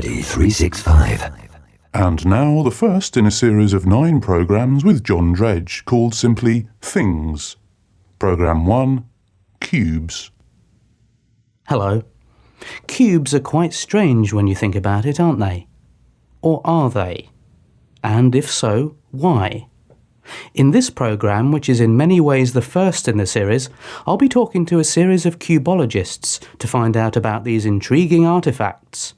Study 365. And now the first in a series of 9 programmes with John Dredge, called simply Things. Programme 1, Cubes. Hello. Cubes are quite strange when you think about it, aren't they? Or are they? And if so, why? In this programme, which is in many ways the first in the series, I'll be talking to a series of cubologists to find out about these intriguing artefacts.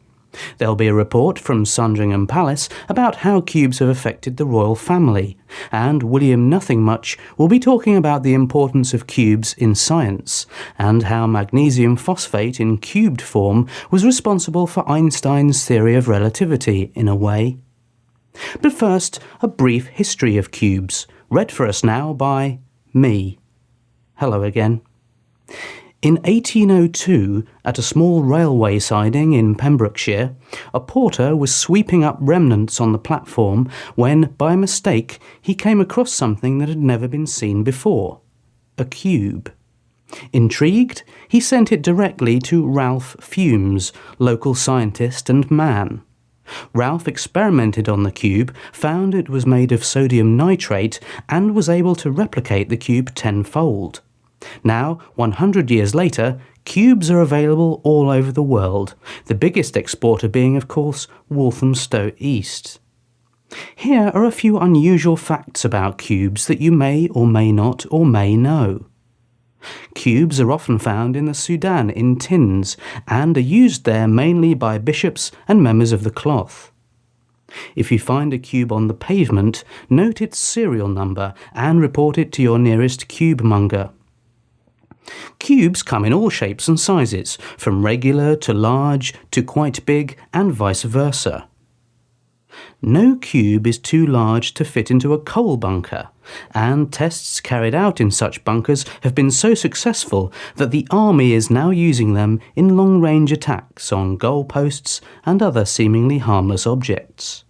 There'll be a report from Sandringham Palace about how cubes have affected the royal family, and William Nothingmuch will be talking about the importance of cubes in science, and how magnesium phosphate in cubed form was responsible for Einstein's theory of relativity, in a way. But first, a brief history of cubes, read for us now by me. Hello again. In 1802, at a small railway siding in Pembrokeshire, a porter was sweeping up remnants on the platform when, by mistake, he came across something that had never been seen before: a cube. Intrigued, he sent it directly to Ralph Fumes, local scientist and man. Ralph experimented on the cube, found it was made of sodium nitrate, and was able to replicate the cube tenfold. Now, 100 years later, cubes are available all over the world, the biggest exporter being, of course, Walthamstow East. Here are a few unusual facts about cubes that you may or may not or may know. Cubes are often found in the Sudan in tins, and are used there mainly by bishops and members of the cloth. If you find a cube on the pavement, note its serial number and report it to your nearest cube monger. Cubes come in all shapes and sizes, from regular to large to quite big and vice versa. No cube is too large to fit into a coal bunker, and tests carried out in such bunkers have been so successful that the army is now using them in long-range attacks on goalposts and other seemingly harmless objects.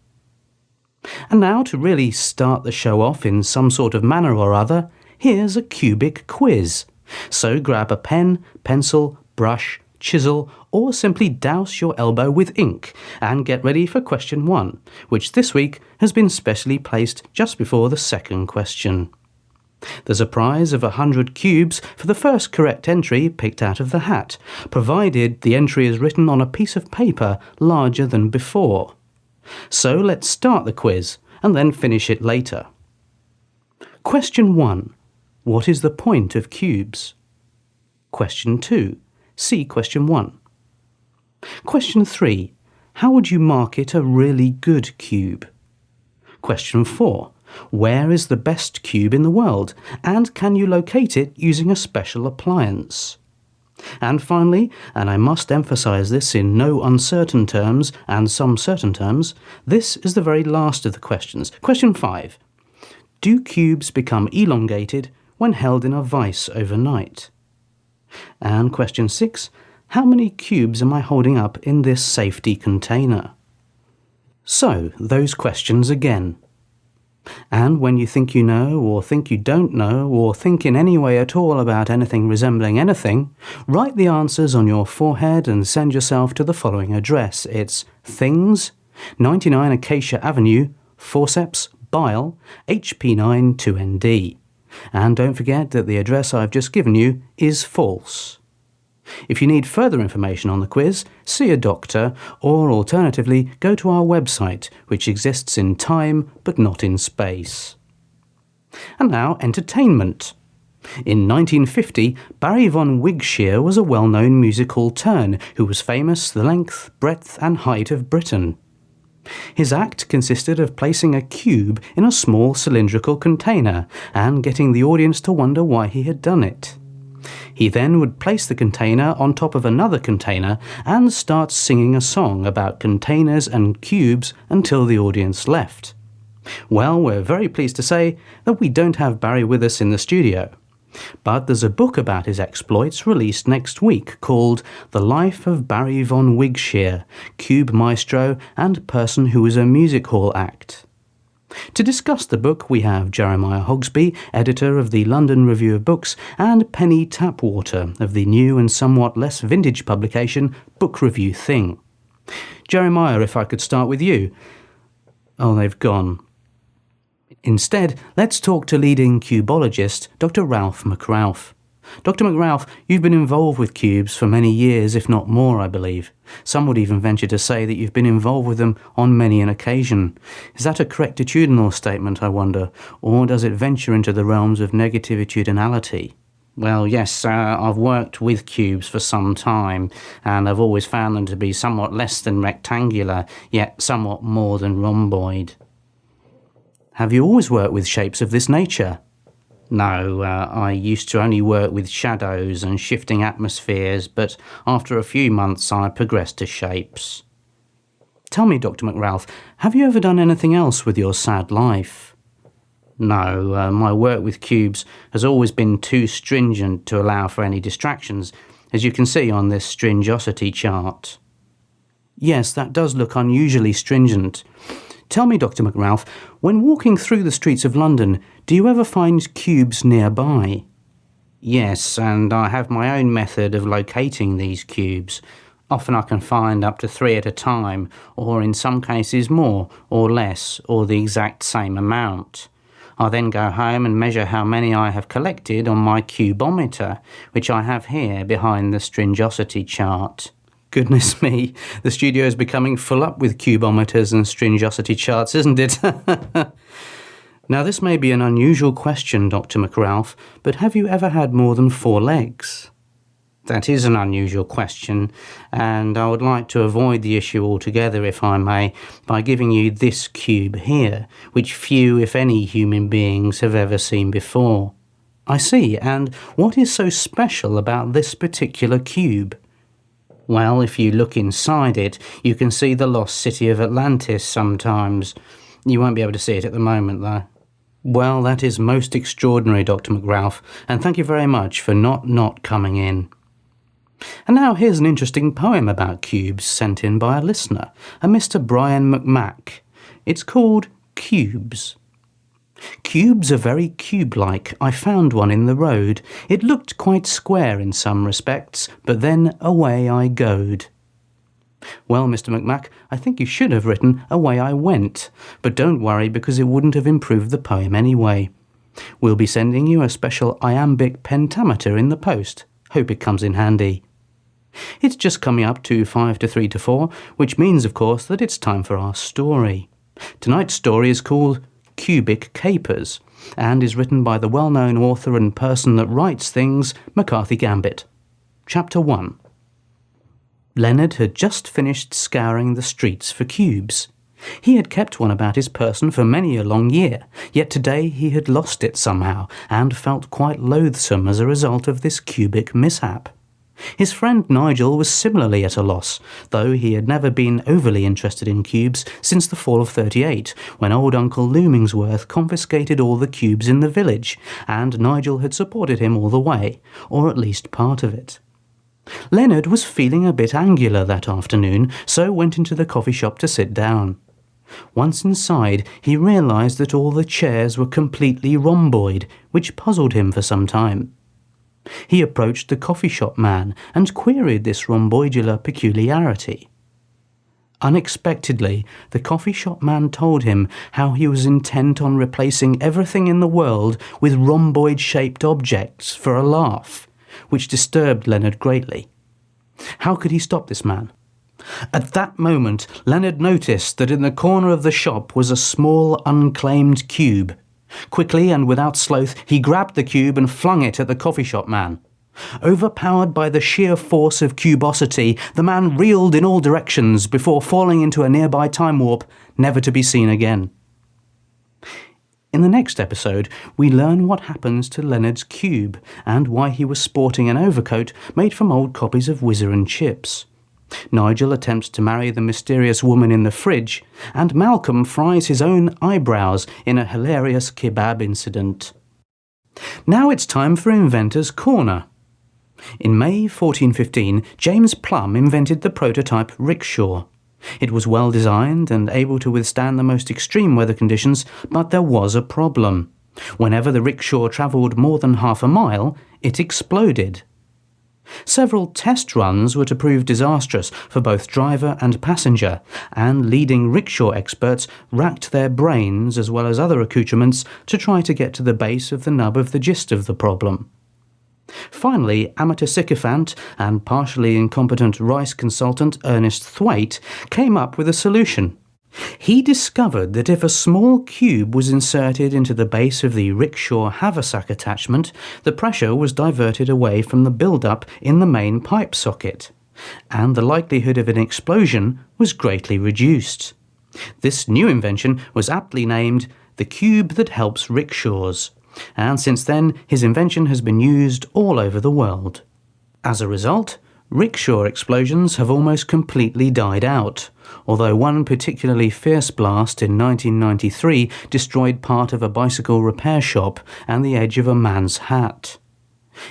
And now, to really start the show off in some sort of manner or other, here's a cubic quiz. So grab a pen, pencil, brush, chisel, or simply douse your elbow with ink and get ready for question 1, which this week has been specially placed just before the second question. There's a prize of 100 cubes for the first correct entry picked out of the hat, provided the entry is written on a piece of paper larger than before. So let's start the quiz and then finish it later. Question 1. What is the point of cubes? Question 2. See question 1. Question 3. How would you market a really good cube? Question 4. Where is the best cube in the world, and can you locate it using a special appliance? And finally, and I must emphasize this in no uncertain terms and some certain terms, this is the very last of the questions. Question 5. Do cubes become elongated when held in a vise overnight? And question 6, how many cubes am I holding up in this safety container? So, those questions again. And when you think you know, or think you don't know, or think in any way at all about anything resembling anything, write the answers on your forehead and send yourself to the following address. It's Things, 99 Acacia Avenue, Forceps, Bile, HP9 2ND. And don't forget that the address I've just given you is false. If you need further information on the quiz, see a doctor, or alternatively go to our website, which exists in time but not in space. And now, entertainment. In 1950, Barry von Wigshire was a well-known musical turn who was famous the length, breadth and height of Britain. His act consisted of placing a cube in a small cylindrical container and getting the audience to wonder why he had done it. He then would place the container on top of another container and start singing a song about containers and cubes until the audience left. Well, we're very pleased to say that we don't have Barry with us in the studio. But there's a book about his exploits released next week called The Life of Barry von Wigshire, Cube Maestro and Person Who Was a Music Hall Act. To discuss the book, we have Jeremiah Hogsby, editor of the London Review of Books, and Penny Tapwater of the new and somewhat less vintage publication Book Review Thing. Jeremiah, if I could start with you. Oh, they've gone. Instead, let's talk to leading cubologist Dr. Ralph McRalph. Dr. McRalph, you've been involved with cubes for many years, if not more, I believe. Some would even venture to say that you've been involved with them on many an occasion. Is that a correctitudinal statement, I wonder, or does it venture into the realms of negativitudinality? Well, yes, I've worked with cubes for some time, and I've always found them to be somewhat less than rectangular, yet somewhat more than rhomboid. Have you always worked with shapes of this nature? No, I used to only work with shadows and shifting atmospheres, but after a few months I progressed to shapes. Tell me, Dr. McRalph, have you ever done anything else with your sad life? No, my work with cubes has always been too stringent to allow for any distractions, as you can see on this stringosity chart. Yes, that does look unusually stringent. Tell me, Dr. McRalph, when walking through the streets of London, do you ever find cubes nearby? Yes, and I have my own method of locating these cubes. Often I can find up to 3 at a time, or in some cases more, or less, or the exact same amount. I then go home and measure how many I have collected on my cubometer, which I have here behind the stringosity chart. Goodness me, the studio is becoming full up with cubometers and stringosity charts, isn't it? Now, this may be an unusual question, Dr. McRalph, but have you ever had more than 4 legs? That is an unusual question, and I would like to avoid the issue altogether, if I may, by giving you this cube here, which few, if any, human beings have ever seen before. I see, and what is so special about this particular cube? Well, if you look inside it, you can see the lost city of Atlantis sometimes. You won't be able to see it at the moment, though. Well, that is most extraordinary, Dr. McRalph, and thank you very much for not coming in. And now here's an interesting poem about cubes sent in by a listener, a Mr. Brian McMack. It's called Cubes. Cubes are very cube-like. I found one in the road. It looked quite square in some respects, but then away I goed. Well, Mr. McMack, I think you should have written away I went, but don't worry because it wouldn't have improved the poem anyway. We'll be sending you a special iambic pentameter in the post. Hope it comes in handy. It's just coming up to 5 to 3 to 4, which means, of course, that it's time for our story. Tonight's story is called Cubic Capers, and is written by the well-known author and person that writes things, McCarthy Gambit. Chapter 1. Leonard had just finished scouring the streets for cubes. He had kept one about his person for many a long year, yet today he had lost it somehow, and felt quite loathsome as a result of this cubic mishap. His friend Nigel was similarly at a loss, though he had never been overly interested in cubes since the fall of '38, when old Uncle Loomingsworth confiscated all the cubes in the village, and Nigel had supported him all the way, or at least part of it. Leonard was feeling a bit angular that afternoon, so went into the coffee shop to sit down. Once inside, he realised that all the chairs were completely rhomboid, which puzzled him for some time. He approached the coffee shop man and queried this rhomboidular peculiarity. Unexpectedly, the coffee shop man told him how he was intent on replacing everything in the world with rhomboid-shaped objects for a laugh, which disturbed Leonard greatly. How could he stop this man? At that moment, Leonard noticed that in the corner of the shop was a small, unclaimed cube. Quickly and without sloth, he grabbed the cube and flung it at the coffee shop man. Overpowered by the sheer force of cubosity, the man reeled in all directions before falling into a nearby time warp, never to be seen again. In the next episode, we learn what happens to Leonard's cube and why he was sporting an overcoat made from old copies of Whizzer and Chips. Nigel attempts to marry the mysterious woman in the fridge, and Malcolm fries his own eyebrows in a hilarious kebab incident. Now it's time for Inventor's Corner. In May 1415, James Plum invented the prototype rickshaw. It was well designed and able to withstand the most extreme weather conditions, but there was a problem. Whenever the rickshaw travelled more than half a mile, it exploded. Several test runs were to prove disastrous for both driver and passenger, and leading rickshaw experts racked their brains as well as other accoutrements to try to get to the base of the nub of the gist of the problem. Finally, amateur sycophant and partially incompetent rice consultant Ernest Thwaite came up with a solution. He discovered that if a small cube was inserted into the base of the rickshaw haversack attachment, the pressure was diverted away from the build-up in the main pipe socket, and the likelihood of an explosion was greatly reduced. This new invention was aptly named the cube that helps rickshaws, and since then his invention has been used all over the world. As a result, rickshaw explosions have almost completely died out, although one particularly fierce blast in 1993 destroyed part of a bicycle repair shop and the edge of a man's hat.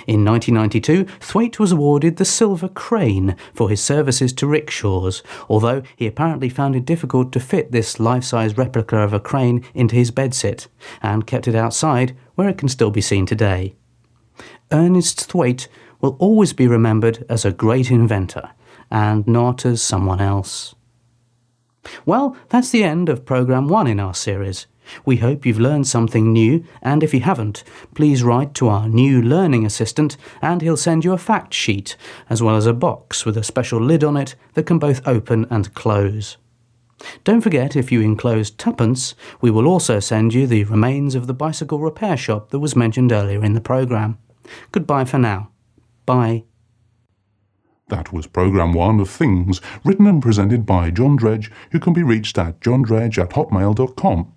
In 1992, Thwaite was awarded the Silver Crane for his services to rickshaws, although he apparently found it difficult to fit this life-size replica of a crane into his bedsit, and kept it outside where it can still be seen today. Ernest Thwaite will always be remembered as a great inventor, and not as someone else. Well, that's the end of Programme 1 in our series. We hope you've learned something new, and if you haven't, please write to our new learning assistant and he'll send you a fact sheet, as well as a box with a special lid on it that can both open and close. Don't forget, if you enclose twopence, we will also send you the remains of the bicycle repair shop that was mentioned earlier in the programme. Goodbye for now. Bye. That was Programme 1 of Things, written and presented by John Dredge, who can be reached at johndredge@hotmail.com.